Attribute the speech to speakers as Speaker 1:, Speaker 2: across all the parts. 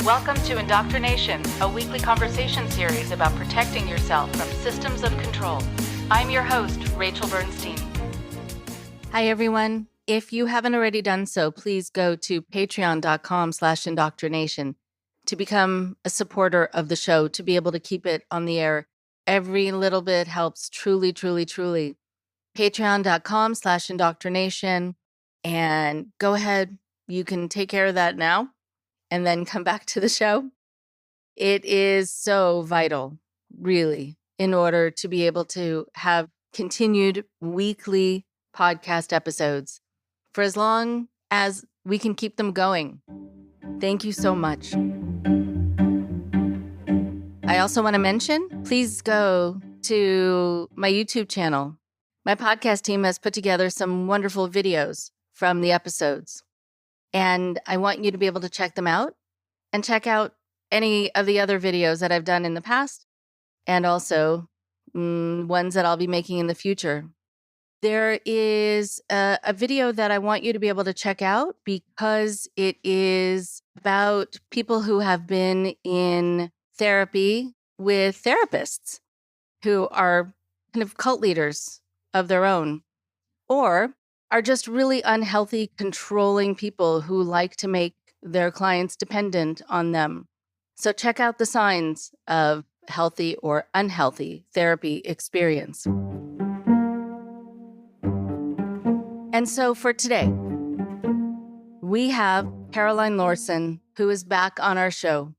Speaker 1: Welcome to IndoctriNation, a weekly conversation series about protecting yourself from systems of control. I'm your host, Rachel Bernstein. Hi, everyone. If you haven't already done so, please go to patreon.com/indoctrination to become a supporter of the show, to be able to keep it on the air. Every little bit helps, truly, truly, truly. Patreon.com/indoctrination. And go ahead, you can take care of that now and then come back to the show. It is so vital, really, in order to be able to have continued weekly podcast episodes for as long as we can keep them going. Thank you so much. I also want to mention, please go to my YouTube channel. My podcast team has put together some wonderful videos from the episodes, and I want you to be able to check them out and check out any of the other videos that I've done in the past, and also ones that I'll be making in the future. There is a video that I want you to be able to check out because it is about people who have been in therapy with therapists who are kind of cult leaders of their own, or are just really unhealthy, controlling people who like to make their clients dependent on them. So check out the signs of healthy or unhealthy therapy experience. And so for today, we have Caroline Lorson, who is back on our show.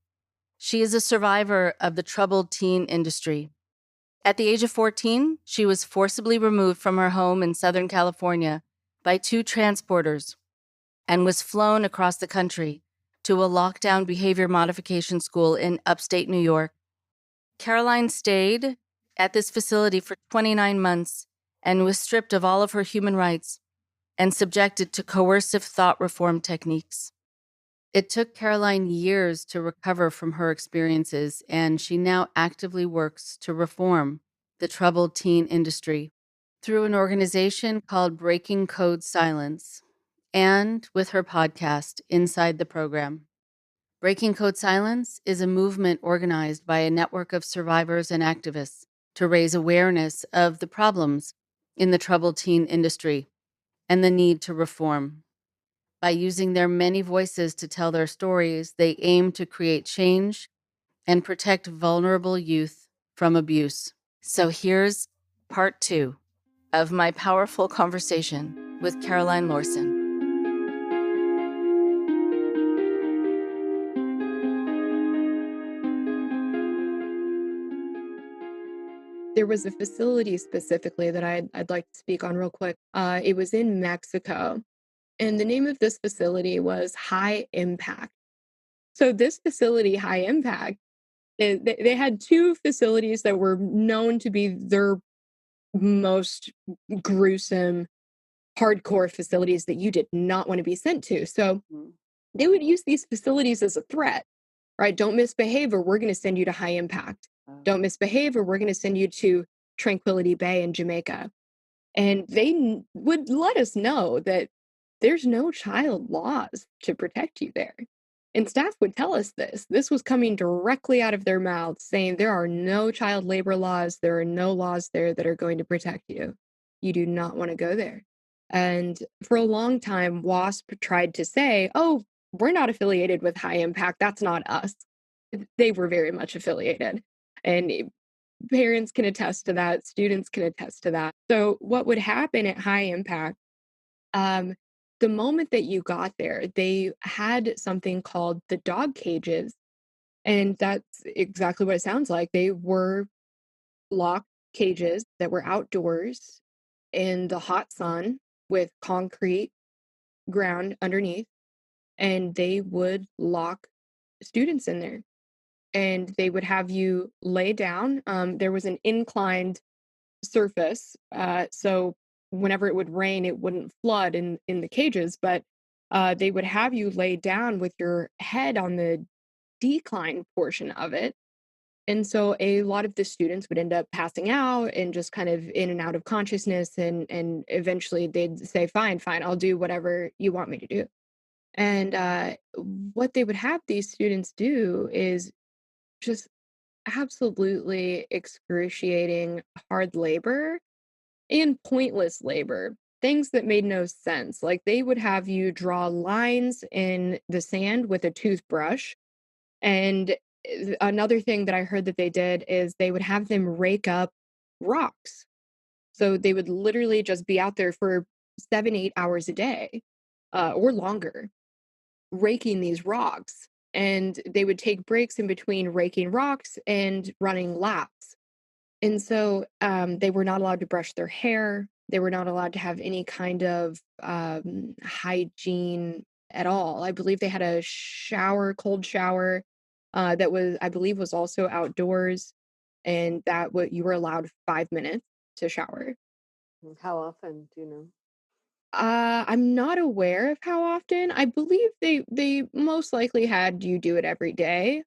Speaker 1: She is a survivor of the troubled teen industry. At the age of 14, she was forcibly removed from her home in Southern California by two transporters and was flown across the country to a lockdown behavior modification school in upstate New York. Caroline stayed at this facility for 29 months and was stripped of all of her human rights and subjected to coercive thought reform techniques. It took Caroline years to recover from her experiences, and she now actively works to reform the troubled teen industry through an organization called Breaking Code Silence and with her podcast, Inside the Program. Breaking Code Silence is a movement organized by a network of survivors and activists to raise awareness of the problems in the troubled teen industry and the need to reform. By using their many voices to tell their stories, they aim to create change and protect vulnerable youth from abuse. So here's part 2 of my powerful conversation with Caroline Lorson.
Speaker 2: There was a facility specifically that I'd like to speak on real quick. It was in Mexico, and the name of this facility was High Impact. So this facility, High Impact, they had two facilities that were known to be their most gruesome, hardcore facilities that you did not want to be sent to. So they would use these facilities as a threat, right? Don't misbehave or we're going to send you to High Impact. Don't misbehave or we're going to send you to Tranquility Bay in Jamaica. And they would let us know that there's no child laws to protect you there. And staff would tell us this. This was coming directly out of their mouths, saying there are no child labor laws. There are no laws there that are going to protect you. You do not want to go there. And for a long time, WASP tried to say, oh, we're not affiliated with High Impact. That's not us. They were very much affiliated. And parents can attest to that. Students can attest to that. So what would happen at High Impact, the moment that you got there, they had something called the dog cages. And that's exactly what it sounds like. They were locked cages that were outdoors in the hot sun with concrete ground underneath. And they would lock students in there. And they would have you lay down. There was an inclined surface. So whenever it would rain, it wouldn't flood in the cages, but they would have you lay down with your head on the decline portion of it. And so a lot of the students would end up passing out and just kind of in and out of consciousness. And eventually they'd say, fine, I'll do whatever you want me to do. And what they would have these students do is just absolutely excruciating hard labor and pointless labor, things that made no sense. Like they would have you draw lines in the sand with a toothbrush. And another thing that I heard that they did is they would have them rake up rocks. So they would literally just be out there for 7, 8 hours a day, or longer, raking these rocks. And they would take breaks in between raking rocks and running laps. And so they were not allowed to brush their hair. They were not allowed to have any kind of hygiene at all. I believe they had a shower, cold shower, that was, I believe, was also outdoors, and that what you were allowed 5 minutes to shower.
Speaker 3: How often do you know?
Speaker 2: I'm not aware of how often. I believe they most likely had you do it every day.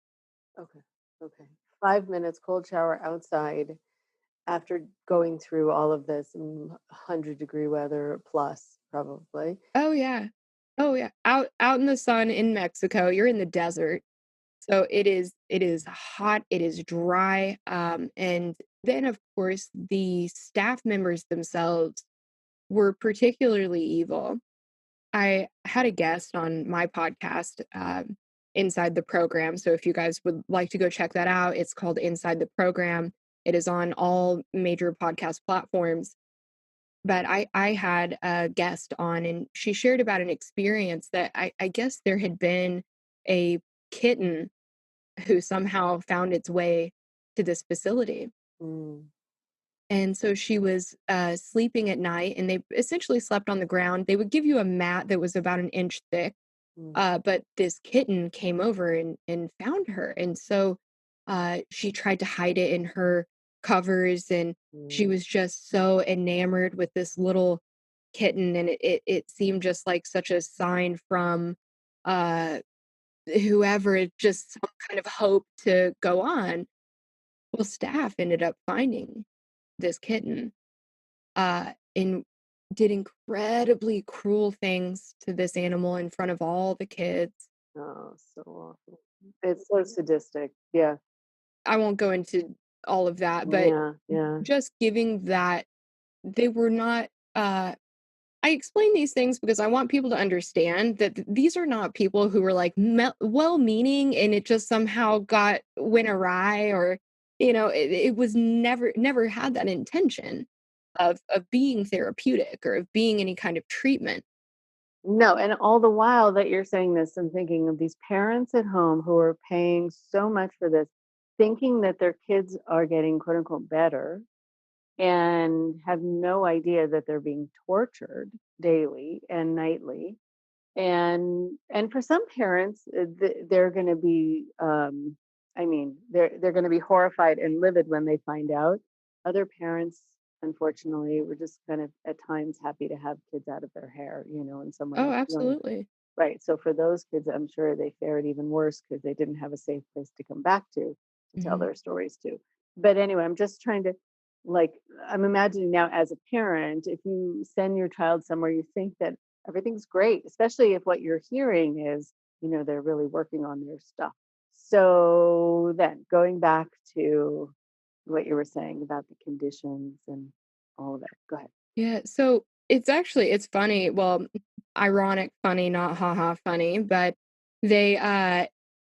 Speaker 3: Okay. Okay. 5 minutes cold shower outside after going through all of this 100-degree weather plus, probably.
Speaker 2: Oh yeah. Oh yeah. Out in the sun in Mexico, you're in the desert. So it is hot, it is dry, and then of course the staff members themselves were particularly evil. I had a guest on my podcast, inside the program. So if you guys would like to go check that out, it's called Inside the Program. It is on all major podcast platforms. But I had a guest on, and she shared about an experience that I guess there had been a kitten who somehow found its way to this facility.
Speaker 3: Mm,
Speaker 2: And so she was sleeping at night, and they essentially slept on the ground. They would give you a mat that was about an inch thick,
Speaker 3: mm,
Speaker 2: but this kitten came over and found her. And so she tried to hide it in her covers, and she
Speaker 3: mm,
Speaker 2: was just so enamored with this little kitten. And it seemed just like such a sign from uh, whoever, just some kind of hope to go on. Well, staff ended up finding this kitten, and did incredibly cruel things to this animal in front of all the kids.
Speaker 3: oh, so awful. It's so sadistic. Yeah.
Speaker 2: I won't go into all of that, but
Speaker 3: Yeah. Yeah.
Speaker 2: just giving that they were not, I explain these things because I want people to understand that these are not people who were like well-meaning and it just somehow went awry, or it was never had that intention of being therapeutic or of being any kind of treatment.
Speaker 3: No, and all the while that you're saying this, I'm thinking of these parents at home who are paying so much for this, thinking that their kids are getting quote unquote better and have no idea that they're being tortured daily and nightly. And for some parents, they're going to be, I mean, they're going to be horrified and livid when they find out. Other parents, unfortunately, were just kind of at times happy to have kids out of their hair, and someone
Speaker 2: Oh,
Speaker 3: else feeling
Speaker 2: absolutely.
Speaker 3: right. So for those kids, I'm sure they fared even worse because they didn't have a safe place to come back to tell
Speaker 2: Mhm.
Speaker 3: their stories to. But anyway, I'm just trying to, like, I'm imagining now as a parent, if you send your child somewhere, you think that everything's great, especially if what you're hearing is, they're really working on their stuff. So then going back to what you were saying about the conditions and all of it. Go ahead.
Speaker 2: Yeah, so it's funny, well, ironic funny, not haha funny, but they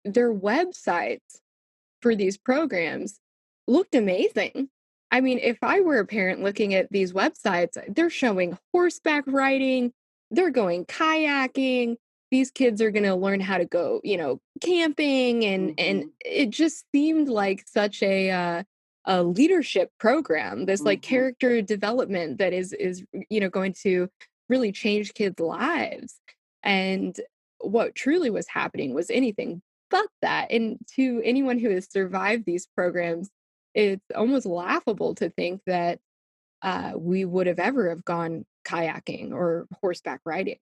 Speaker 2: their websites for these programs looked amazing. I mean, if I were a parent looking at these websites, they're showing horseback riding, they're going kayaking, these kids are gonna learn how to go, camping, and
Speaker 3: Mm-hmm.
Speaker 2: it just seemed like such a leadership program, this like
Speaker 3: Mm-hmm.
Speaker 2: character development that is going to really change kids' lives. And what truly was happening was anything but that. And to anyone who has survived these programs, it's almost laughable to think that we would have ever have gone kayaking or horseback riding.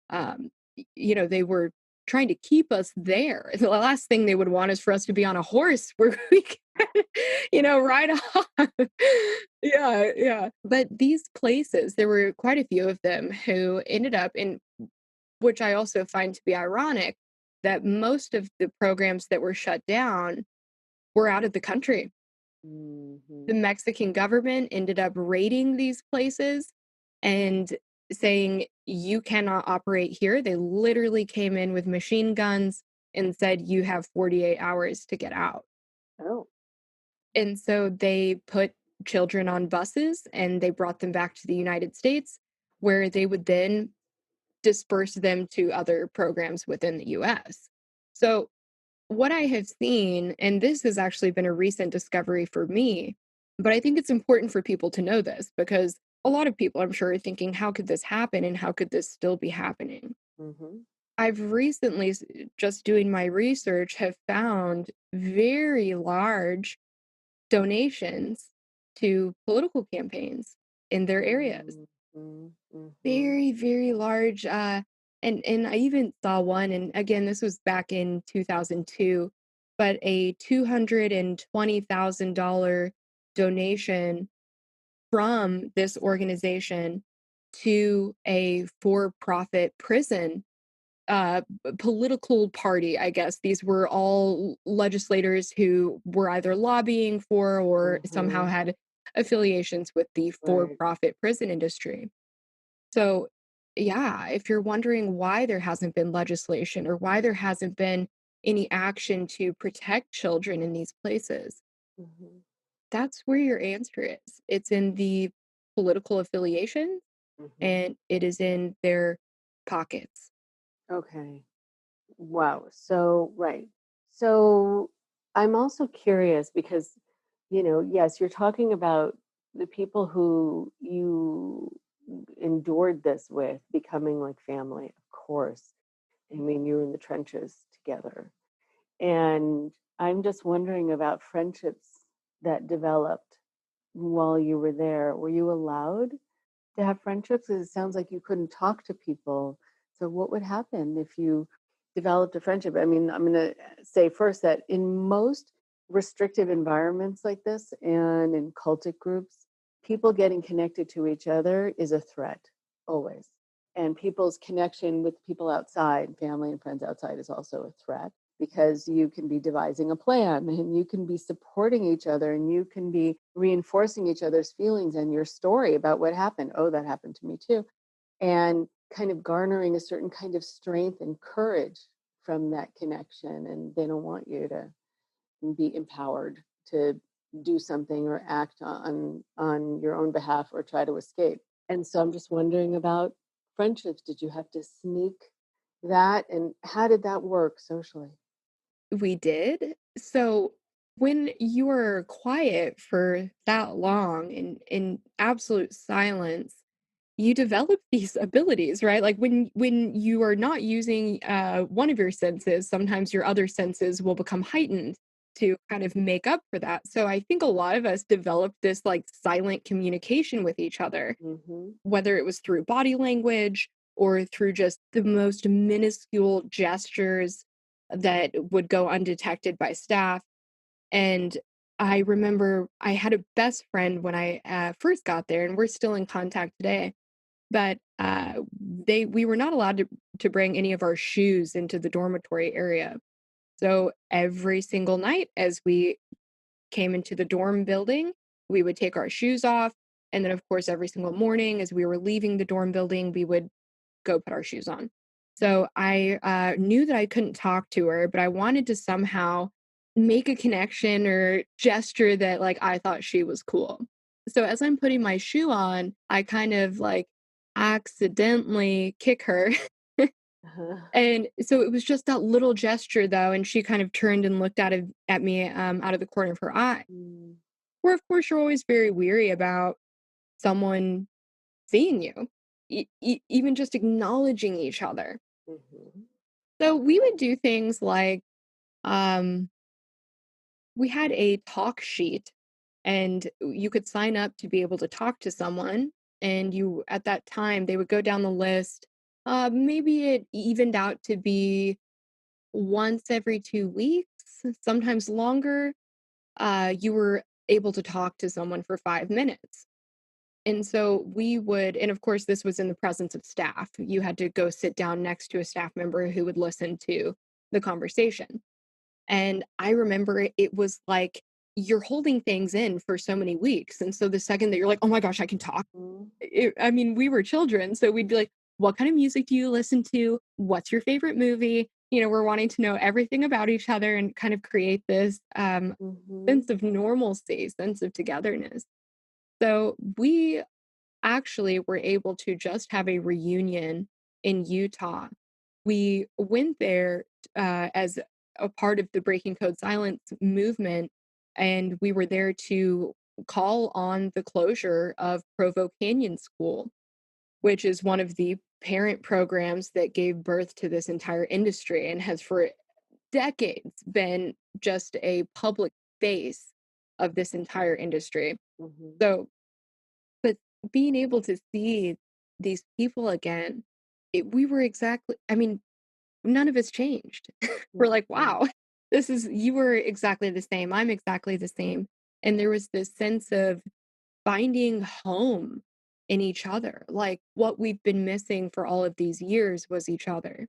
Speaker 2: They were trying to keep us there. The last thing they would want is for us to be on a horse where we can, ride off. Yeah, yeah. But these places, there were quite a few of them who ended up in which I also find to be ironic, that most of the programs that were shut down were out of the country. The
Speaker 3: Mhm.
Speaker 2: Mexican government ended up raiding these places and saying, "You cannot operate here." They literally came in with machine guns and said, "You have 48 hours to get out."
Speaker 3: Oh.
Speaker 2: And so they put children on buses and they brought them back to the United States, where they would then disperse them to other programs within the US. So, what I have seen, and this has actually been a recent discovery for me, but I think it's important for people to know this because a lot of people, I'm sure, are thinking, how could this happen and how could this still be happening?
Speaker 3: Mhm.
Speaker 2: I've recently, just doing my research, have found very large donations to political campaigns in their areas.
Speaker 3: Mhm. Mhm.
Speaker 2: Very, very large, and I even saw one, and again, this was back in 2002, but a $220,000 donation from this organization to a for-profit prison, political party, I guess. These were all legislators who were either lobbying for or somehow
Speaker 3: Mhm.
Speaker 2: had affiliations with the
Speaker 3: Right.
Speaker 2: for-profit prison industry. So, yeah, if you're wondering why there hasn't been legislation or why there hasn't been any action to protect children in these places,
Speaker 3: Mhm.
Speaker 2: that's where your answer is. It's in the political affiliation
Speaker 3: Mhm.
Speaker 2: and it is in their pockets.
Speaker 3: Okay. Wow. So, right. So, I'm also curious because, yes, you're talking about the people who you endured this with becoming like family, of course. I mean, you were in the trenches together. And I'm just wondering about friendships that developed while you were there. Were you allowed to have friendships? 'Cause it sounds like you couldn't talk to people. So what would happen if you developed a friendship? I mean, I'm going to say first that in most restrictive environments like this and in cultic groups, people getting connected to each other is a threat, always. And people's connection with people outside, family and friends outside, is also a threat because you can be devising a plan and you can be supporting each other and you can be reinforcing each other's feelings and your story about what happened. Oh, that happened to me too. And kind of garnering a certain kind of strength and courage from that connection. And they don't want you to be empowered to do something or act on your own behalf or try to escape. And so I'm just wondering about friendships. Did you have to sneak that? And how did that work socially?
Speaker 2: We did. So when you are quiet for that long in absolute silence, you develop these abilities, right? Like when you are not using one of your senses, sometimes your other senses will become heightened to kind of make up for that. So I think a lot of us developed this like silent communication with each other,
Speaker 3: Mm-hmm.
Speaker 2: whether it was through body language or through just the most minuscule gestures that would go undetected by staff. And I remember I had a best friend when I first got there, and we're still in contact today. But we were not allowed to bring any of our shoes into the dormitory area. So every single night, as we came into the dorm building, we would take our shoes off. And then, of course, every single morning as we were leaving the dorm building, we would go put our shoes on. So I knew that I couldn't talk to her, but I wanted to somehow make a connection or gesture that like I thought she was cool. So as I'm putting my shoe on, I kind of like accidentally kick her.
Speaker 3: Uh-huh.
Speaker 2: And so it was just that little gesture though, and she kind of turned and looked at me out of the corner of her eye.
Speaker 3: Mm-hmm.
Speaker 2: Where of course you're always very weary about someone seeing you, even just acknowledging each other. So we would do things like um, we had a talk sheet, and you could sign up to be able to talk to someone. And you, at that time, they would go down the list. Maybe it evened out to be once every 2 weeks, sometimes longer. You were able to talk to someone for 5 minutes. And so we would, and of course, this was in the presence of staff. You had to go sit down next to a staff member who would listen to the conversation. And I remember it was like you're holding things in for so many weeks. And so the second that you're like, oh my gosh, I can talk.
Speaker 3: Mhm.
Speaker 2: I mean, we were children. So we'd be like, what kind of music do you listen to? What's your favorite movie? We're wanting to know everything about each other and kind of create this
Speaker 3: Mhm.
Speaker 2: sense of normalcy, sense of togetherness. So we actually were able to just have a reunion in Utah. We went there as a part of the Breaking Code Silence movement, and we were there to call on the closure of Provo Canyon School, which is one of the parent programs that gave birth to this entire industry and has for decades been just a public face of this entire industry.
Speaker 3: Mhm.
Speaker 2: So but being able to see these people again, we were exactly, I mean, none of us changed. We're
Speaker 3: No,
Speaker 2: like,
Speaker 3: right.
Speaker 2: wow, you were exactly the same. I'm exactly the same. And there was this sense of finding home in each other. Like what we've been missing for all of these years was each other.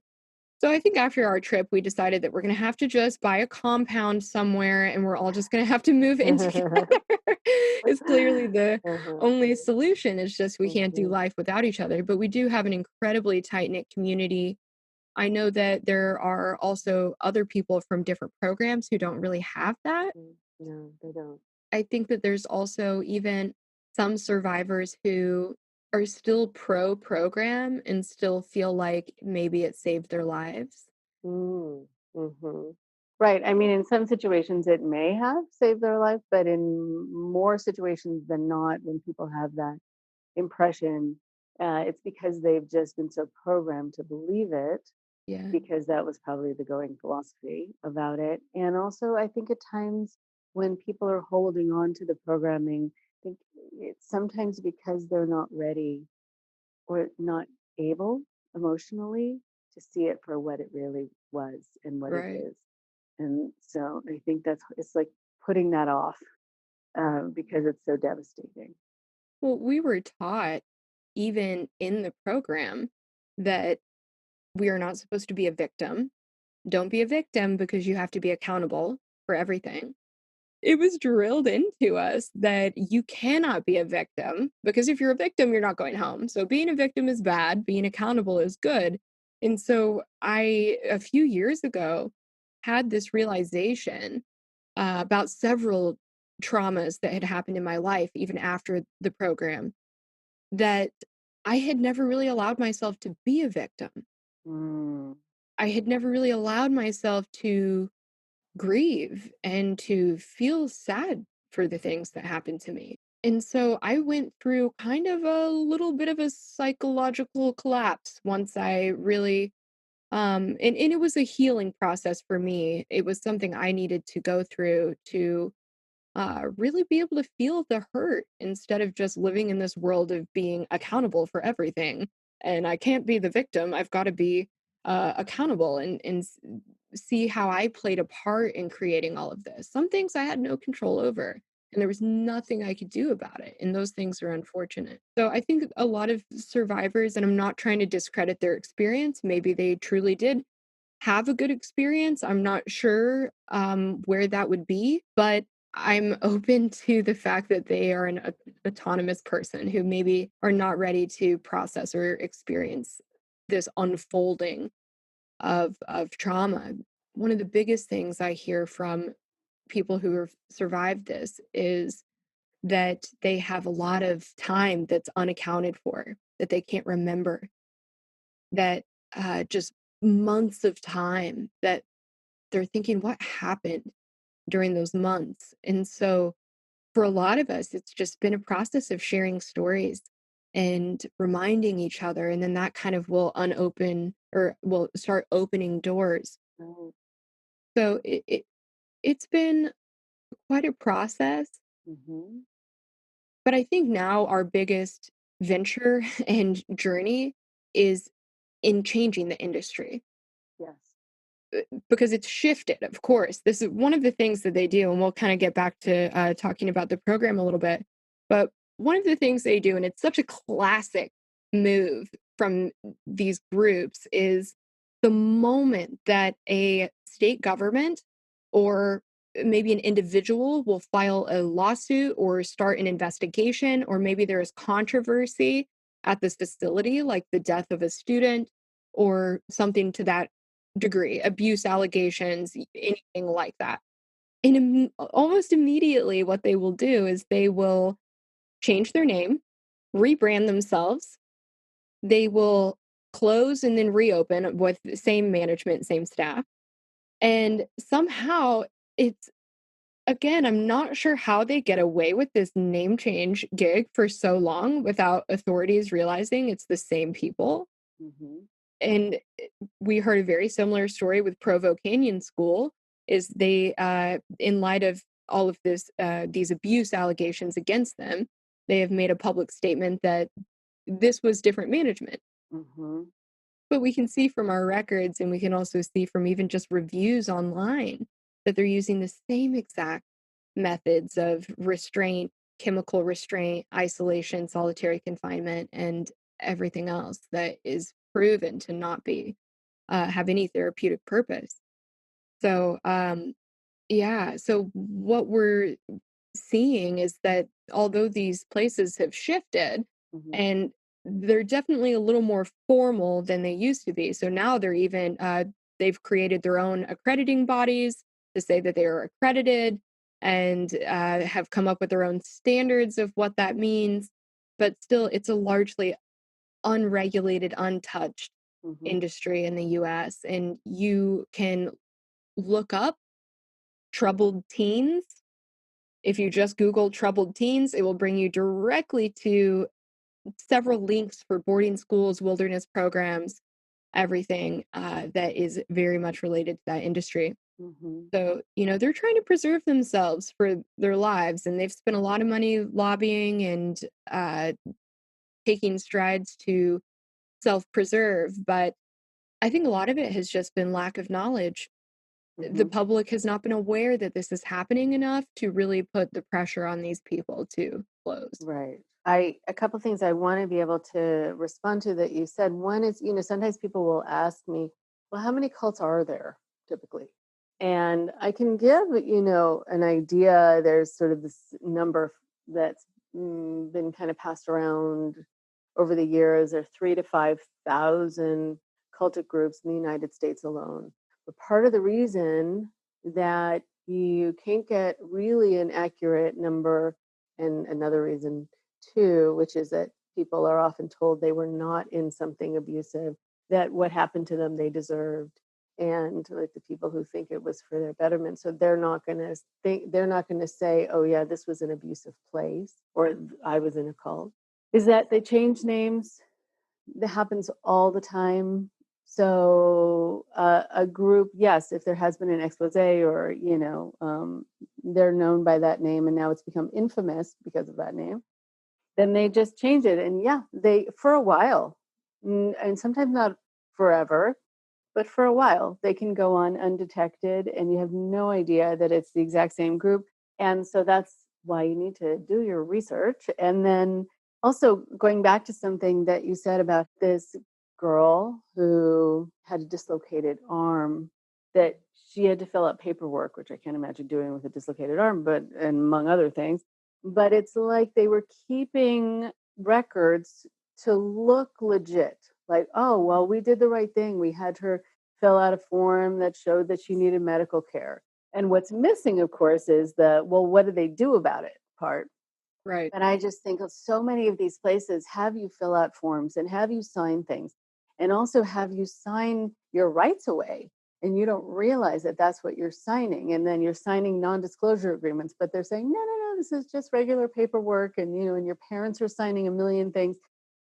Speaker 2: So I think after our trip, we decided that we're gonna have to just buy a compound somewhere and we're all just gonna have to move in together. It's clearly the
Speaker 3: Uh-huh.
Speaker 2: only solution. It's just we can't do
Speaker 3: Mhm.
Speaker 2: life without each other. But we do have an incredibly tight-knit community. I know that there are also other people from different programs who don't really have that.
Speaker 3: No, they don't.
Speaker 2: I think that there's also even some survivors who are still pro program and still feel like maybe it saved their lives.
Speaker 3: Mm. Mhm. Right, I mean, in some situations, it may have saved their life, but in more situations than not, when people have that impression, it's because they've just been so programmed to believe it,
Speaker 2: Yeah,
Speaker 3: because that was probably the going philosophy about it. And also, I think at times when people are holding on to the programming, I think it's sometimes because they're not ready or not able emotionally to see it for what it really was and what it
Speaker 2: right.
Speaker 3: is. And so I think it's like putting that off because it's so devastating.
Speaker 2: Well, we were taught even in the program that we are not supposed to be a victim. Don't be a victim because you have to be accountable for everything. It was drilled into us that you cannot be a victim because if you're a victim, you're not going home. So being a victim is bad, being accountable is good. And so a few years ago, had this realization about several traumas that had happened in my life, even after the program, that I had never really allowed myself to be a victim.
Speaker 3: Mm.
Speaker 2: I had never really allowed myself to grieve and to feel sad for the things that happened to me. And so I went through kind of a little bit of a psychological collapse once I really and it was a healing process for me. It was something I needed to go through to really be able to feel the hurt instead of just living in this world of being accountable for everything. And I can't be the victim. I've got to be accountable and see how I played a part in creating all of this. Some things I had no control over, and there was nothing I could do about it. And those things are unfortunate. So I think a lot of survivors, and I'm not trying to discredit their experience, maybe they truly did have a good experience. I'm not sure where that would be, but I'm open to the fact that they are an autonomous person who maybe are not ready to process or experience this unfolding of trauma. One of the biggest things I hear from people who have survived this is that they have a lot of time that's unaccounted for, that they can't remember, that just months of time that they're thinking, what happened during those months? And so for a lot of us, it's just been a process of sharing stories and reminding each other. And then that kind of will unopen or will start opening doors.
Speaker 3: Right.
Speaker 2: So it's been quite a process.
Speaker 3: Mhm.
Speaker 2: But I think now our biggest venture and journey is in changing the industry
Speaker 3: Yes.
Speaker 2: because it's shifted, of course. This is one of the things that they do, and we'll kind of get back to talking about the program a little bit. But one of the things they do, and it's such a classic move from these groups, is the moment that a state government or maybe an individual will file a lawsuit or start an investigation, or maybe there is controversy at this facility, like the death of a student or something to that degree, abuse allegations, anything like that. And almost immediately, what they will do is they will change their name, rebrand themselves. They will close and then reopen with the same management, same staff. And somehow it's, again, I'm not sure how they get away with this name change gig for so long without authorities realizing it's the same people.
Speaker 3: Mm-hmm.
Speaker 2: And we heard a very similar story with Provo Canyon School. Is they, in light of all of these abuse allegations against them, they have made a public statement that this was different management.
Speaker 3: Mm-hmm.
Speaker 2: But we can see from our records, and we can also see from even just reviews online, that they're using the same exact methods of restraint, chemical restraint, isolation, solitary confinement, and everything else that is proven to not be have any therapeutic purpose. So, yeah. So what we're seeing is that although these places have shifted,
Speaker 3: Mm-hmm.
Speaker 2: and they're definitely a little more formal than they used to be. So now they're even they've created their own accrediting bodies to say that they are accredited, and have come up with their own standards of what that means. But still, it's a largely unregulated, untouched
Speaker 3: Mm-hmm.
Speaker 2: industry in the US. And you can look up troubled teens. If you just Google troubled teens, it will bring you directly to several links for boarding schools, wilderness programs, everything that is very much related to that industry.
Speaker 3: Mm-hmm.
Speaker 2: So, they're trying to preserve themselves for their lives, and they've spent a lot of money lobbying and taking strides to self preserve. But I think a lot of it has just been lack of knowledge. The
Speaker 3: Mm-hmm.
Speaker 2: public has not been aware that this is happening enough to really put the pressure on these people to close.
Speaker 3: Right. A couple things I want to be able to respond to that you said. One is, sometimes people will ask me, well, how many cults are there typically? And I can give, an idea. There's sort of this number that's been kind of passed around over the years. There are 3,000 to 5,000 cultic groups in the United States alone. But part of the reason that you can't get really an accurate number, and another reason too, which is that people are often told they were not in something abusive, that what happened to them they deserved, and like the people who think it was for their betterment, so they're not going to say, oh yeah, this was an abusive place, or I was in a cult, is that they change names. That happens all the time. So a group, yes, if there has been an expose, or they're known by that name and now it's become infamous because of that name, then they just change it. And yeah, they, for a while, and sometimes not forever, but for a while, they can go on undetected and you have no idea that it's the exact same group. And so that's why you need to do your research. And then also going back to something that you said about this girl who had a dislocated arm, that she had to fill out paperwork, which I can't imagine doing with a dislocated arm, but and among other things. But it's like they were keeping records to look legit. Like, oh, well, we did the right thing. We had her fill out a form that showed that she needed medical care. And what's missing, of course, is the, well, what do they do about it part.
Speaker 2: Right.
Speaker 3: And I just think of so many of these places have you fill out forms and have you sign things, and also have you sign your rights away. And you don't realize that that's what you're signing. And then you're signing non-disclosure agreements, but they're saying, no, no, no, this is just regular paperwork. And, and your parents are signing a million things.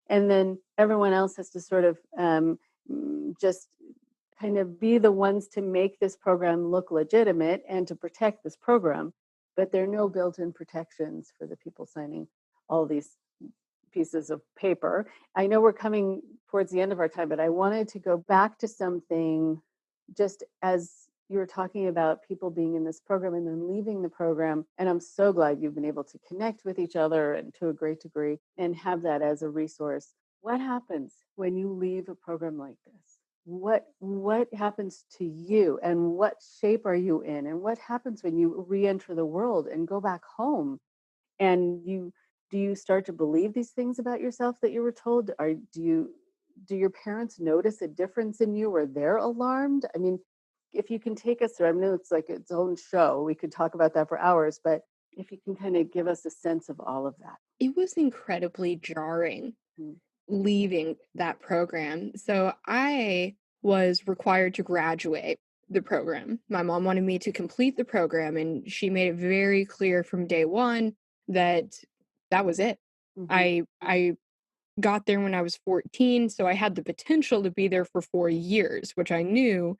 Speaker 3: And then everyone else has to sort of just kind of be the ones to make this program look legitimate and to protect this program. But there are no built-in protections for the people signing all these pieces of paper. I know we're coming towards the end of our time, but I wanted to go back to something just as you were talking about people being in this program and then leaving the program. And I'm so glad you've been able to connect with each other and to a great degree and have that as a resource. What happens when you leave a program like this? What happens to you, and what shape are you in, and what happens when you re-enter the world and go back home, and you do you start to believe these things about yourself that you were told? Or do your parents notice a difference in you, or they're alarmed? I mean, if you can take us through, I know it's like its own show, we could talk about that for hours, but if you can kind of give us a sense of all of that.
Speaker 2: It was incredibly jarring
Speaker 3: Mm.
Speaker 2: leaving that program. So I was required to graduate the program. My mom wanted me to complete the program, and she made it very clear from day one that that was it.
Speaker 3: Mhm.
Speaker 2: I got there when I was 14, so I had the potential to be there for 4 years, which I knew,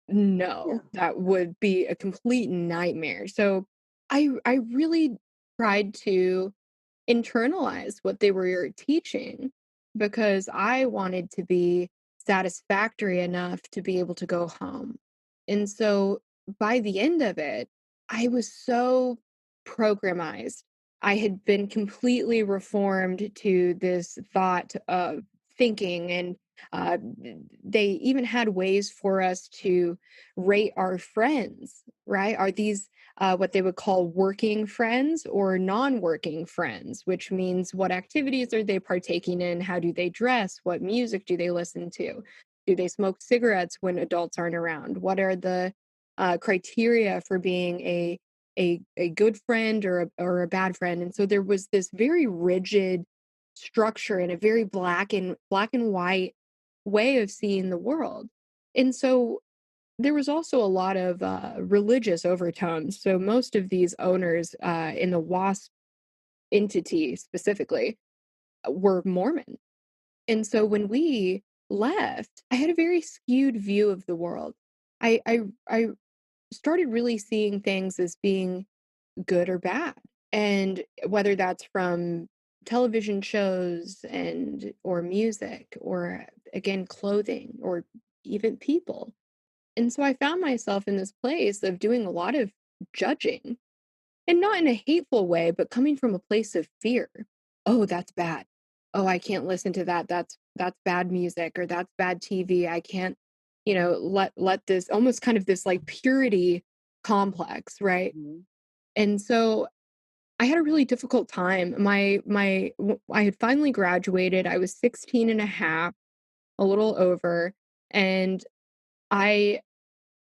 Speaker 3: Yeah.
Speaker 2: no, that would be a complete nightmare. So I really tried to internalize what they were teaching because I wanted to be satisfactory enough to be able to go home. And so by the end of it, I was so programized. I had been completely reformed to this thought of thinking, and uh, they even had ways for us to rate our friends, right? Are these what they would call working friends or non-working friends, which means what activities are they partaking in? How do they dress? What music do they listen to? Do they smoke cigarettes when adults aren't around? What are the criteria for being a good friend or a bad friend? And so there was this very rigid structure and a very black and white way of seeing the world. And so there was also a lot of religious overtones. So most of these owners in the WASP entity specifically were Mormon. And so when we left, I had a very skewed view of the world. I started really seeing things as being good or bad. And whether that's from television shows and or music or again clothing or even people. And so I found myself in this place of doing a lot of judging, and not in a hateful way, but coming from a place of fear. Oh, that's bad. Oh, I can't listen to that. That's bad music, or that's bad TV. I can't, let this almost kind of this like purity complex, right?
Speaker 3: Mhm.
Speaker 2: And so I had a really difficult time. I had finally graduated. I was 16 and a half, a little over, and I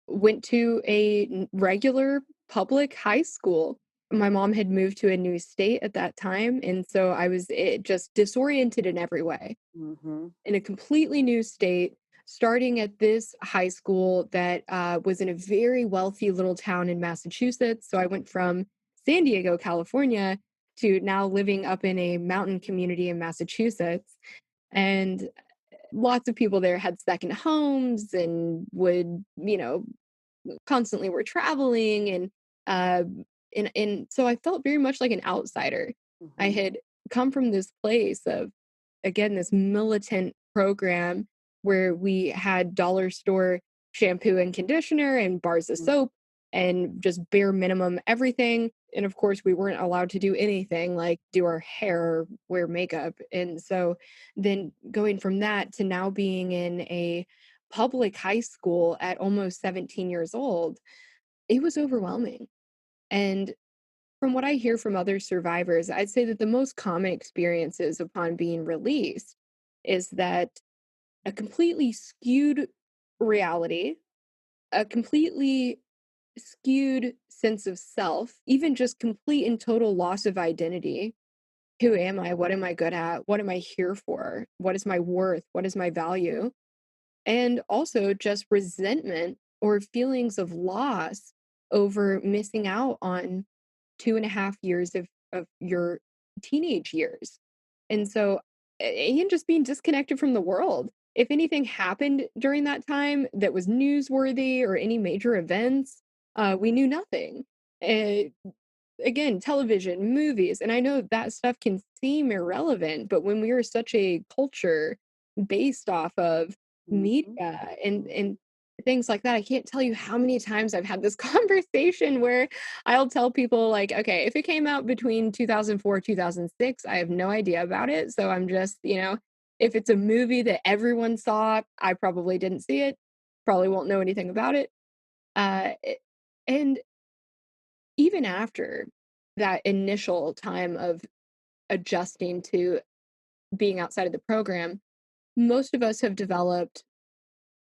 Speaker 2: went to a regular public high school. My mom had moved to a new state at that time, and so I was just disoriented in every way,
Speaker 3: Mhm.
Speaker 2: in a completely new state, starting at this high school that was in a very wealthy little town in Massachusetts. So I went from San Diego, California, to now living up in a mountain community in Massachusetts. And lots of people there had second homes and would, constantly were traveling, uh and so I felt very much like an outsider. I
Speaker 3: Mhm.
Speaker 2: had come from this place of, again, this militant program where we had dollar store shampoo and conditioner and bars of
Speaker 3: Mhm.
Speaker 2: soap and just bare minimum everything. And of course, we weren't allowed to do anything like do our hair or wear makeup. And so then going from that to now being in a public high school at almost 17 years old, it was overwhelming. And from what I hear from other survivors, I'd say that the most common experiences upon being released is that a completely skewed reality, a completely skewed sense of self, even just complete and total loss of identity. Who am I? What am I good at? What am I here for? What is my worth? What is my value? And also just resentment or feelings of loss over missing out on 2.5 years of your teenage years. And so, and just being disconnected from the world. If anything happened during that time that was newsworthy or any major events, we knew nothing. Uh, Again, television, movies, and I know that stuff can seem irrelevant, but when we are such a culture based off of
Speaker 3: Mhm.
Speaker 2: media and things like that. I can't tell you how many times I've had this conversation where I'll tell people like, okay, if it came out between 2004, 2006, I have no idea about it. So I'm just, if it's a movie that everyone saw, I probably didn't see it, probably won't know anything about it. And even after that initial time of adjusting to being outside of the program, most of us have developed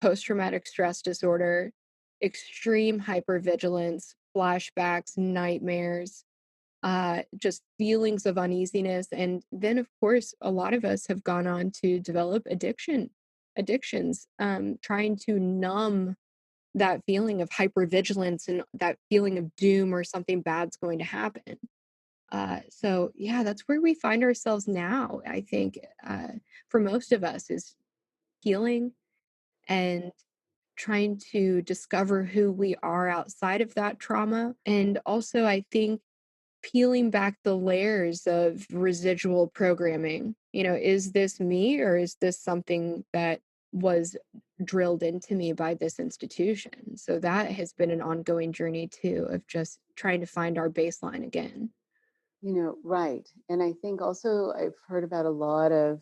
Speaker 2: post-traumatic stress disorder, extreme hypervigilance, flashbacks, nightmares, just feelings of uneasiness. And then, of course, a lot of us have gone on to develop addictions, trying to numb that feeling of hypervigilance and that feeling of doom or something bad's going to happen. So yeah, that's where we find ourselves now. I think for most of us is healing and trying to discover who we are outside of that trauma. And also, I think peeling back the layers of residual programming. Is this me or is this something that was drilled into me by this institution? So that has been an ongoing journey too, of just trying to find our baseline again.
Speaker 3: Right. And I think also I've heard about a lot of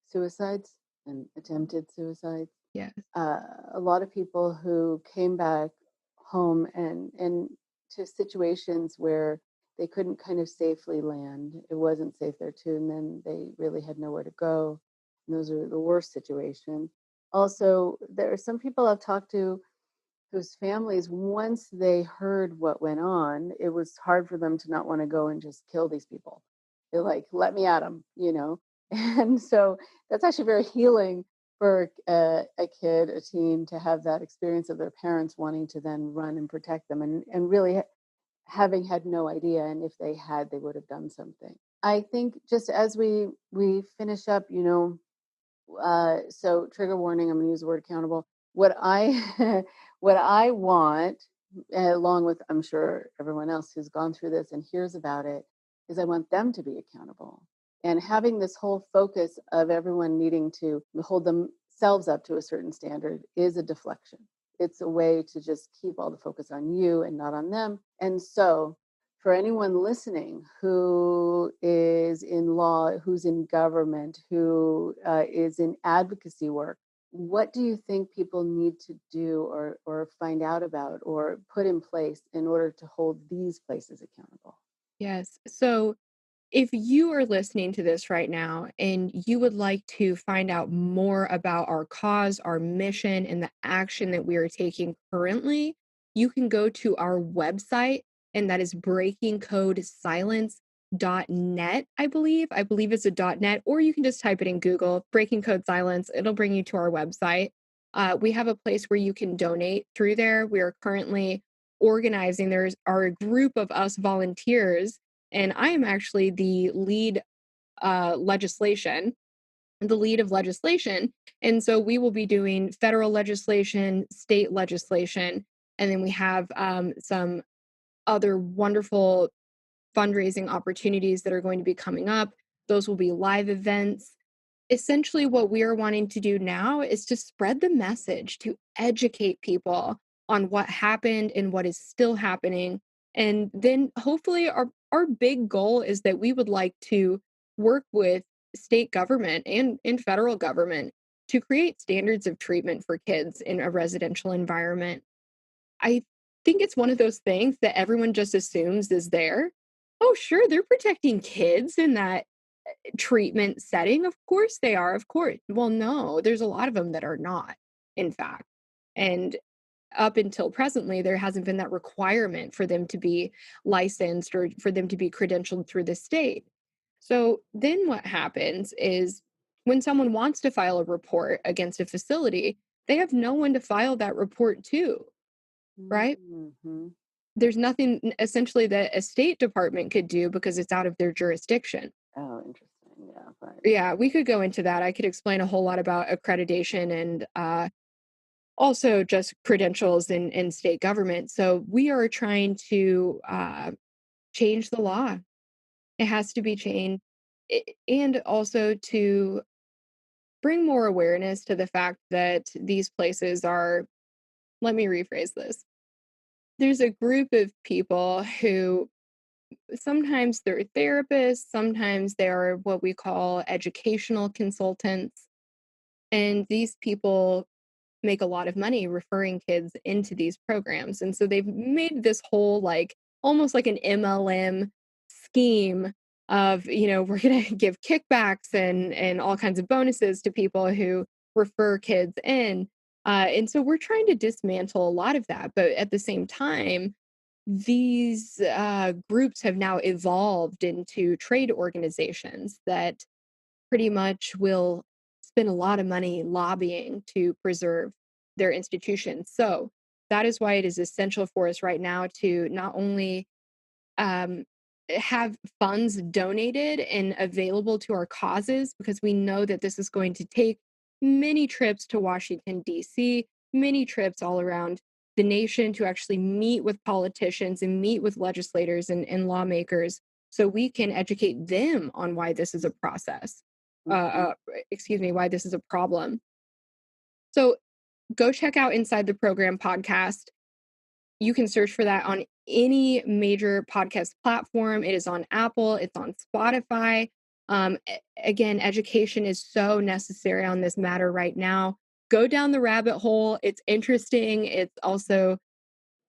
Speaker 3: suicides and attempted suicides.
Speaker 2: Yeah.
Speaker 3: A lot of people who came back home and to situations where they couldn't kind of safely land. It wasn't safe there too, and then they really had nowhere to go. And those are the worst situations. Also, there are some people I've talked to whose families, once they heard what went on, it was hard for them to not want to go and just kill these people. They're like, let me at them. And so that's actually very healing for a kid, a teen, to have that experience of their parents wanting to then run and protect them and really having had no idea. And if they had, they would have done something. I think just as we finish up, so trigger warning, I'm going to use the word accountable. What I what I want, along with I'm sure everyone else who's gone through this and hears about it, is I want them to be accountable. And having this whole focus of everyone needing to hold themselves up to a certain standard is a deflection. It's a way to just keep all the focus on you and not on them. And so for anyone listening who is in law, who's in government, who is in advocacy work, what do you think people need to do or find out about or put in place in order to hold these places accountable?
Speaker 2: Yes. So if you are listening to this right now and you would like to find out more about our cause, our mission, and the action that we are taking currently, you can go to our website, and that is breakingcodesilence.net, I believe. I believe it's a .net, or you can just type it in Google, Breaking Code Silence. It'll bring you to our website. We have a place where you can donate through there. We are currently organizing. There's our group of us volunteers, and I am actually the lead legislation, the lead of legislation. And so we will be doing federal legislation, state legislation, and then we have some other wonderful fundraising opportunities that are going to be coming up. Those will be live events. Essentially, what we are wanting to do now is to spread the message, to educate people on what happened and what is still happening. And then hopefully our big goal is that we would like to work with state government and federal government to create standards of treatment for kids in a residential environment. I think it's one of those things that everyone just assumes is there. Oh, sure, they're protecting kids in that treatment setting. Of course they are. Of course. Well, no, there's a lot of them that are not, in fact. And up until presently, there hasn't been that requirement for them to be licensed or for them to be credentialed through the state. So then what happens is when someone wants to file a report against a facility, they have no one to file that report to, right?
Speaker 3: Mm-hmm.
Speaker 2: There's nothing essentially that a state department could do because it's out of their jurisdiction.
Speaker 3: Oh, interesting. Yeah, right.
Speaker 2: Yeah, we could go into that. I could explain a whole lot about accreditation and also just credentials in state government. So we are trying to change the law. It has to be changed. And also to bring more awareness to the fact that these places are let me rephrase this. There's a group of people who sometimes they're therapists, sometimes they're what we call educational consultants. And these people make a lot of money referring kids into these programs. And so they've made this whole like almost like an MLM scheme of, we're going to give kickbacks and all kinds of bonuses to people who refer kids in. And so we're trying to dismantle a lot of that. But at the same time, these groups have now evolved into trade organizations that pretty much will spend a lot of money lobbying to preserve their institutions. So that is why it is essential for us right now to not only um, have funds donated and available to our causes, because we know that this is going to take many trips to Washington, D.C., many trips all around the nation to actually meet with politicians and meet with legislators and lawmakers so we can educate them on why this is a process.
Speaker 3: Mhm.
Speaker 2: Why this is a problem. So go check out Inside the Program podcast. You can search for that on any major podcast platform. It is on Apple, it's on Spotify. Again, education is so necessary on this matter right now. Go down the rabbit hole. It's interesting. It's also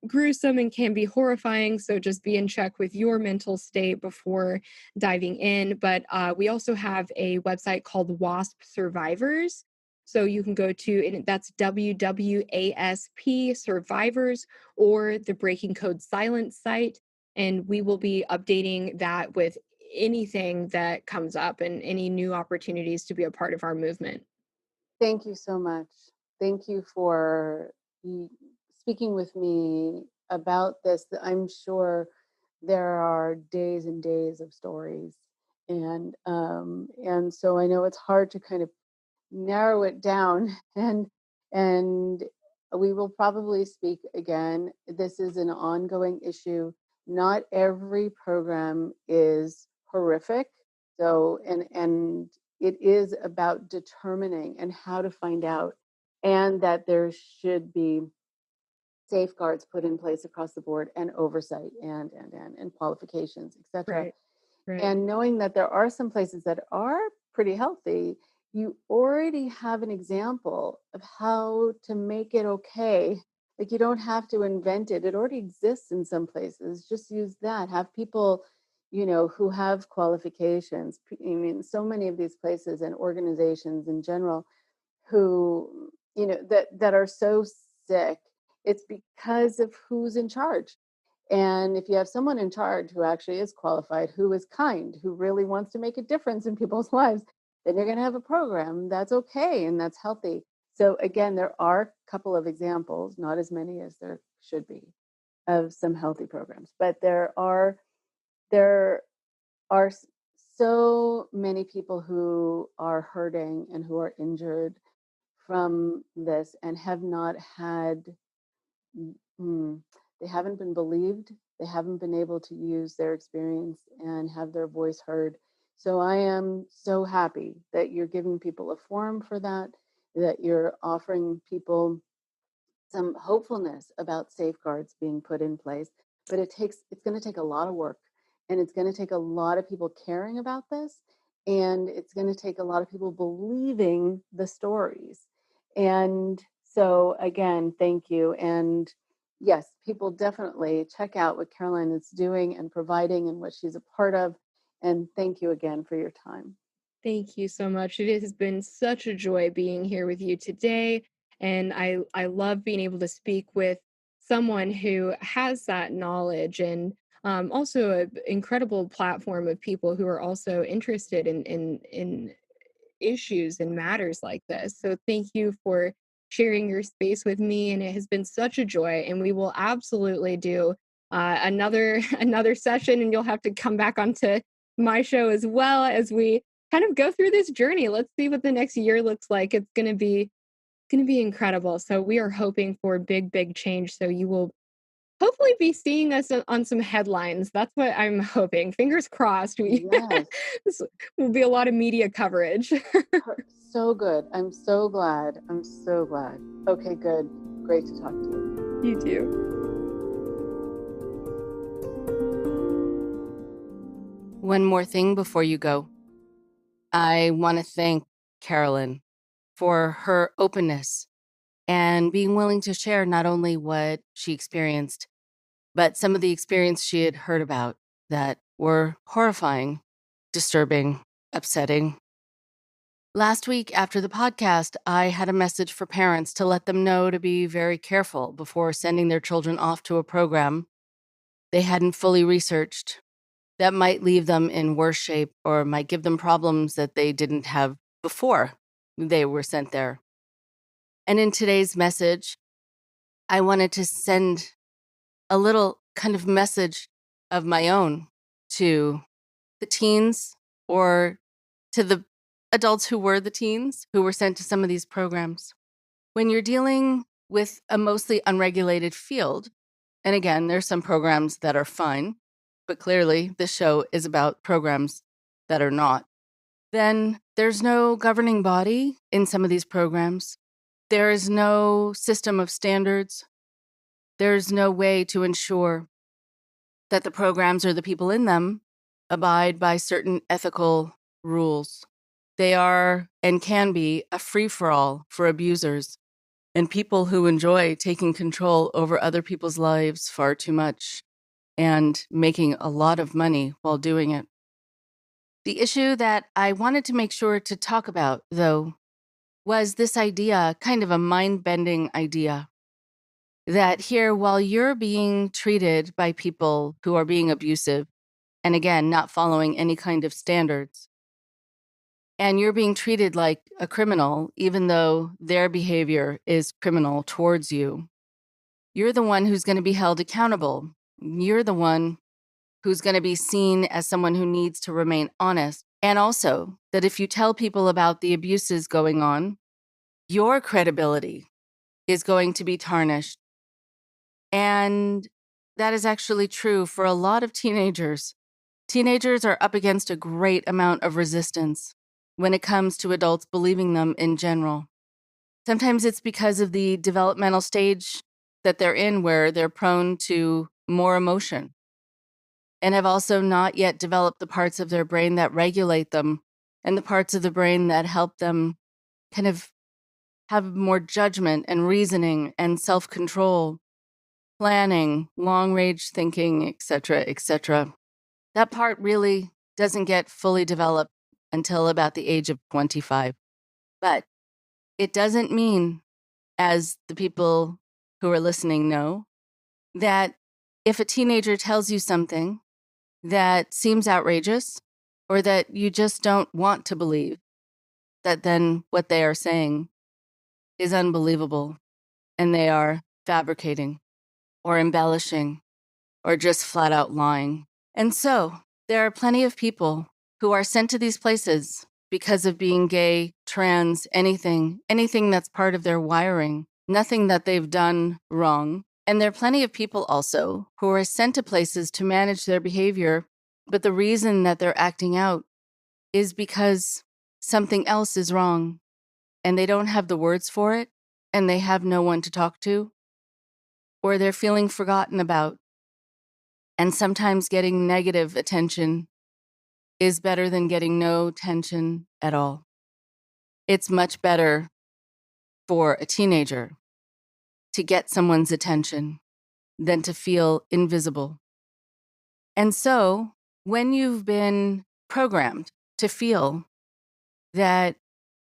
Speaker 2: gruesome and can be horrifying. So just be in check with your mental state before diving in. But we also have a website called WASP Survivors. So you can go to, and that's WWASP Survivors or the Breaking Code Silence site. And we will be updating that with anything that comes up and any new opportunities to be a part of our movement.
Speaker 3: Thank you so much. Thank you for speaking with me about this. I'm sure there are days and days of stories, and so I know it's hard to kind of narrow it down, and we will probably speak again. This is an ongoing issue. Not every program is horrific, so and it is about determining and how to find out, and that there should be safeguards put in place across the board, and oversight, and qualifications, etc.
Speaker 2: Right. Right.
Speaker 3: And knowing that there are some places that are pretty healthy, you already have an example of how to make it okay. Like, you don't have to invent it. It already exists in some places. Just use that. Have people, who have qualifications. I mean, so many of these places and organizations in general who, that are so sick, it's because of who's in charge. And if you have someone in charge who actually is qualified, who is kind, who really wants to make a difference in people's lives, then you're going to have a program that's okay and that's healthy. So again, there are a couple of examples, not as many as there should be, of some healthy programs, but there are so many people who are hurting and who are injured from this and have not had, mm, they haven't been believed, they haven't been able to use their experience and have their voice heard. So I am so happy that you're giving people a forum for that, that you're offering people some hopefulness about safeguards being put in place. But it's going to take a lot of work, and it's going to take a lot of people caring about this, and it's going to take a lot of people believing the stories. And so again, thank you. And yes, people definitely check out what Caroline is doing and providing and what she's a part of. And thank you again for your time.
Speaker 2: Thank you so much. It has been such a joy being here with you today. And I love being able to speak with someone who has that knowledge and also an incredible platform of people who are also interested in issues and matters like this. So thank you for sharing your space with me. And it has been such a joy. And we will absolutely do another session, and you'll have to come back onto my show as well as we kind of go through this journey. Let's see what the next year looks like. It's going to be incredible. So we are hoping for big change. So you will hopefully be seeing us on some headlines. That's what I'm hoping. Fingers crossed.
Speaker 3: Yes.
Speaker 2: This will be a lot of media coverage.
Speaker 3: So good. I'm so glad. I'm so glad. Okay, good. great to talk to you.
Speaker 2: You too.
Speaker 1: One more thing before you go. I want to thank Carolyn for her openness and being willing to share not only what she experienced, but some of the experience she had heard about that were horrifying, disturbing, upsetting. Last week after the podcast, I had a message for parents to let them know to be very careful before sending their children off to a program they hadn't fully researched that might leave them in worse shape or might give them problems that they didn't have before they were sent there. And in today's message, I wanted to send a little kind of message of my own to the teens or to the adults who were the teens who were sent to some of these programs. When you're dealing with a mostly unregulated field, and again, there's some programs that are fine, but clearly this show is about programs that are not, then there's no governing body in some of these programs. There is no system of standards. There's no way to ensure that the programs or the people in them abide by certain ethical rules. They are and can be a free-for-all for abusers and people who enjoy taking control over other people's lives far too much and making a lot of money while doing it. The issue that I wanted to make sure to talk about, though, was this idea, kind of a mind-bending idea, that here, while you're being treated by people who are being abusive, and again, not following any kind of standards, and you're being treated like a criminal, even though their behavior is criminal towards you, you're the one who's going to be held accountable. You're the one who's going to be seen as someone who needs to remain honest. And also that if you tell people about the abuses going on, your credibility is going to be tarnished. And that is actually true for a lot of teenagers. Teenagers are up against a great amount of resistance when it comes to adults believing them in general. Sometimes it's because of the developmental stage that they're in where they're prone to more emotion and have also not yet developed the parts of their brain that regulate them and the parts of the brain that help them kind of have more judgment and reasoning and self-control, planning, long-range thinking, etc., etc. That part really doesn't get fully developed until about the age of 25. But it doesn't mean, as the people who are listening know, that if a teenager tells you something that seems outrageous or that you just don't want to believe, that then what they are saying is unbelievable and they are fabricating or embellishing or just flat out lying. And so there are plenty of people who are sent to these places because of being gay, trans, anything that's part of their wiring, nothing that they've done wrong. And there are plenty of people also who are sent to places to manage their behavior, but the reason that they're acting out is because something else is wrong and they don't have the words for it and they have no one to talk to, or they're feeling forgotten about. And sometimes getting negative attention is better than getting no attention at all. It's much better for a teenager to get someone's attention than to feel invisible. And so when you've been programmed to feel that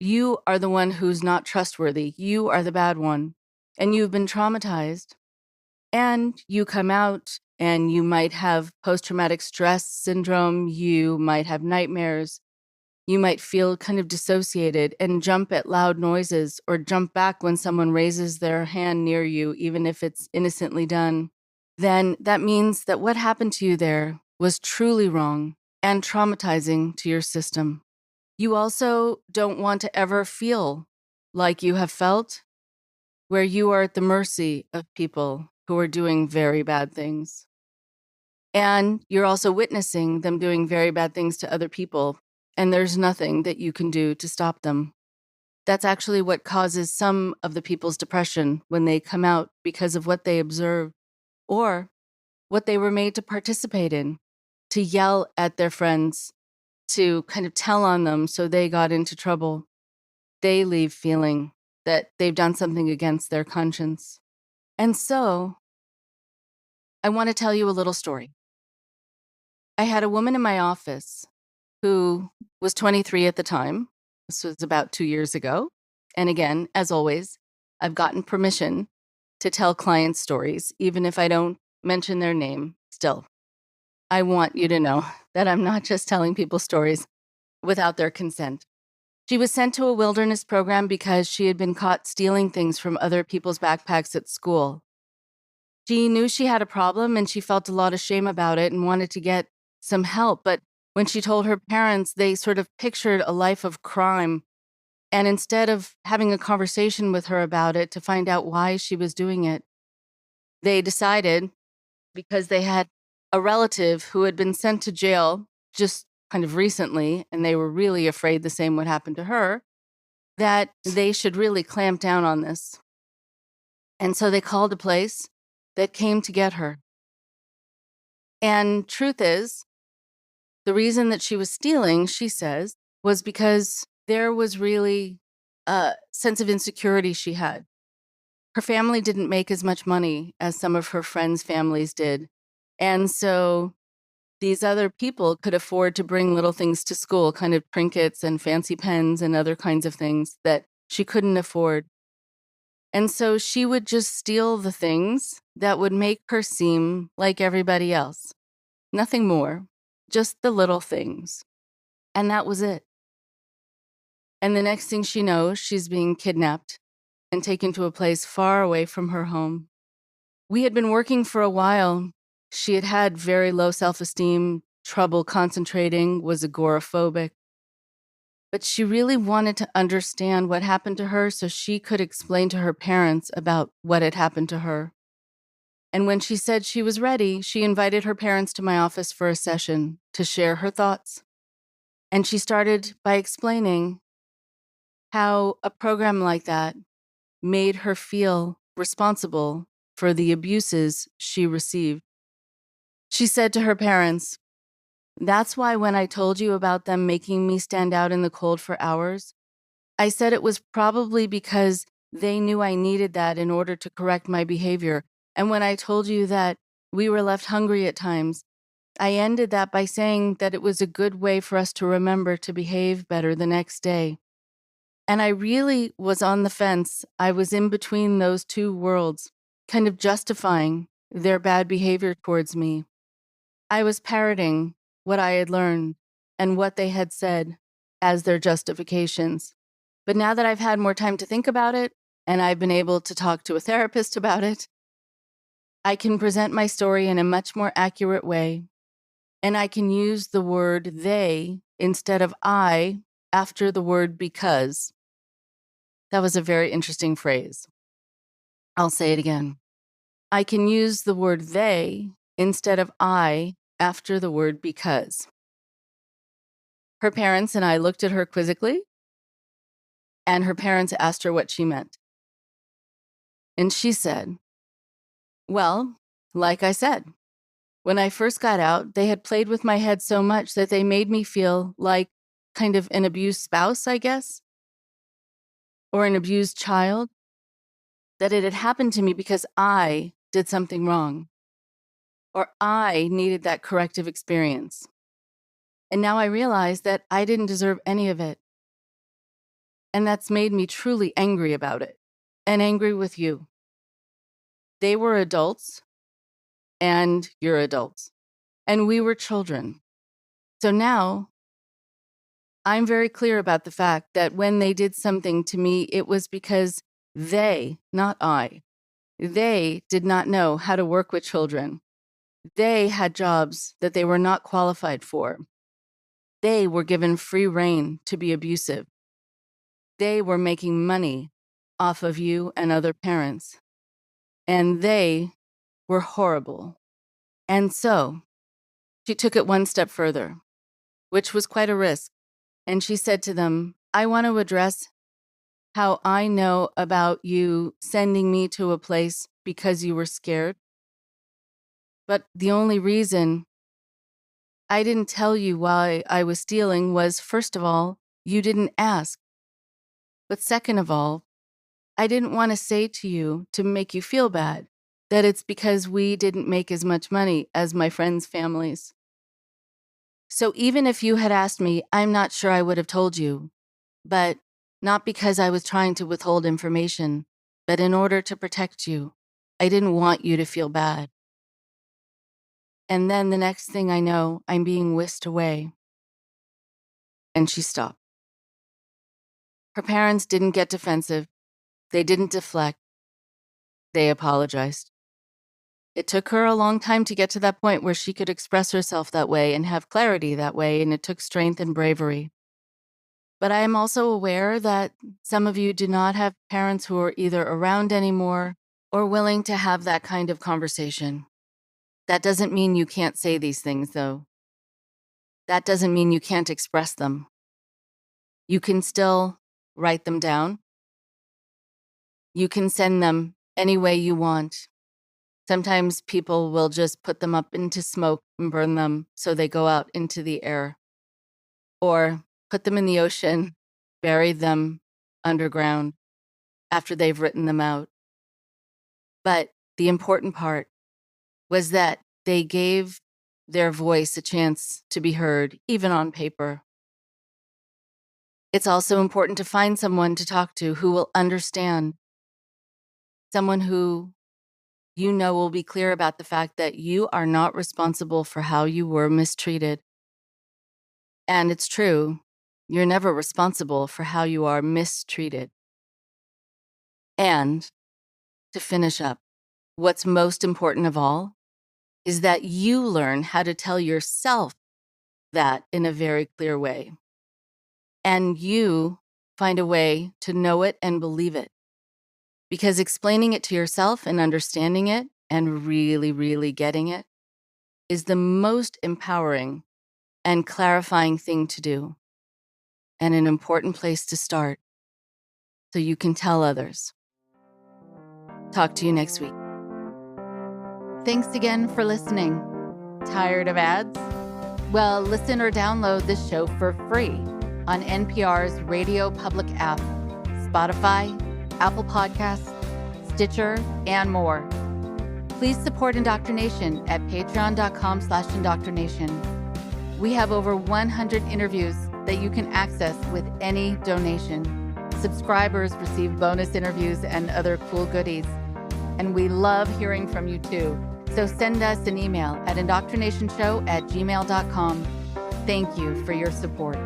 Speaker 1: you are the one who's not trustworthy, you are the bad one, and you've been traumatized, and you come out and you might have post-traumatic stress syndrome, you might have nightmares, you might feel kind of dissociated and jump at loud noises or jump back when someone raises their hand near you, even if it's innocently done, then that means that what happened to you there was truly wrong and traumatizing to your system. You also don't want to ever feel like you have felt, where you are at the mercy of people who are doing very bad things. And you're also witnessing them doing very bad things to other people, and there's nothing that you can do to stop them. That's actually what causes some of the people's depression when they come out, because of what they observed or what they were made to participate in, to yell at their friends, to kind of tell on them so they got into trouble. They leave feeling that they've done something against their conscience. And so I want to tell you a little story. I had a woman in my office who was 23 at the time. This was about 2 years ago. And again, as always, I've gotten permission to tell clients stories, even if I don't mention their name. Still, I want you to know that I'm not just telling people stories without their consent. She was sent to a wilderness program because she had been caught stealing things from other people's backpacks at school. She knew she had a problem and she felt a lot of shame about it and wanted to get some help. But when she told her parents, they sort of pictured a life of crime. And instead of having a conversation with her about it to find out why she was doing it, they decided, because they had a relative who had been sent to jail just kind of recently, and they were really afraid the same would happen to her, that they should really clamp down on this. And so they called a place that came to get her. And truth is, the reason that she was stealing, she says, was because there was really a sense of insecurity she had. Her family didn't make as much money as some of her friends' families did. And so these other people could afford to bring little things to school, kind of trinkets and fancy pens and other kinds of things that she couldn't afford. And so she would just steal the things that would make her seem like everybody else. Nothing more, just the little things. And that was it. And the next thing she knows, she's being kidnapped and taken to a place far away from her home. We had been working for a while. She had had very low self-esteem, trouble concentrating, was agoraphobic. But she really wanted to understand what happened to her so she could explain to her parents about what had happened to her. And when she said she was ready, she invited her parents to my office for a session to share her thoughts. And she started by explaining how a program like that made her feel responsible for the abuses she received. She said to her parents, "That's why when I told you about them making me stand out in the cold for hours, I said it was probably because they knew I needed that in order to correct my behavior. And when I told you that we were left hungry at times, I ended that by saying that it was a good way for us to remember to behave better the next day." And I really was on the fence. I was in between those two worlds, kind of justifying their bad behavior towards me. I was parroting what I had learned and what they had said as their justifications. But now that I've had more time to think about it, and I've been able to talk to a therapist about it, I can present my story in a much more accurate way. And I can use the word they instead of I after the word because. That was a very interesting phrase. I'll say it again. I can use the word they instead of I after the word because. Her parents and I looked at her quizzically, and her parents asked her what she meant. And she said, "Well, like I said, when I first got out, they had played with my head so much that they made me feel like kind of an abused spouse, I guess, or an abused child, that it had happened to me because I did something wrong, or I needed that corrective experience. And now I realize that I didn't deserve any of it. And that's made me truly angry about it, and angry with you. They were adults, and you're adults, and we were children. So now I'm very clear about the fact that when they did something to me, it was because they, not I, they did not know how to work with children. They had jobs that they were not qualified for. They were given free rein to be abusive. They were making money off of you and other parents. And they were horrible. And so she took it one step further, which was quite a risk. And she said to them, "I want to address how I know about you sending me to a place because you were scared. But the only reason I didn't tell you why I was stealing was, first of all, you didn't ask. But second of all, I didn't want to say to you to make you feel bad that it's because we didn't make as much money as my friends' families. So even if you had asked me, I'm not sure I would have told you, but not because I was trying to withhold information, but in order to protect you. I didn't want you to feel bad. And then the next thing I know, I'm being whisked away. And she stopped. Her parents didn't get defensive. They didn't deflect. They apologized. It took her a long time to get to that point where she could express herself that way and have clarity that way, and it took strength and bravery. But I am also aware that some of you do not have parents who are either around anymore or willing to have that kind of conversation. That doesn't mean you can't say these things, though. That doesn't mean you can't express them. You can still write them down. You can send them any way you want. Sometimes people will just put them up into smoke and burn them so they go out into the air. Or put them in the ocean, bury them underground after they've written them out. But the important part was that they gave their voice a chance to be heard, even on paper. It's also important to find someone to talk to who will understand, someone who you know will be clear about the fact that you are not responsible for how you were mistreated. And it's true, you're never responsible for how you are mistreated. And to finish up, what's most important of all is that you learn how to tell yourself that in a very clear way. And you find a way to know it and believe it. Because explaining it to yourself and understanding it and really, really getting it is the most empowering and clarifying thing to do, and an important place to start so you can tell others. Talk to you next week. Thanks again for listening. Tired of ads? Well, listen or download this show for free on NPR's Radio Public app, Spotify, Apple Podcasts, Stitcher, and more. Please support IndoctriNation at patreon.com/indoctrination. We have over 100 interviews that you can access with any donation. Subscribers receive bonus interviews and other cool goodies. And we love hearing from you too. So send us an email at indoctrinationshow@gmail.com. Thank you for your support.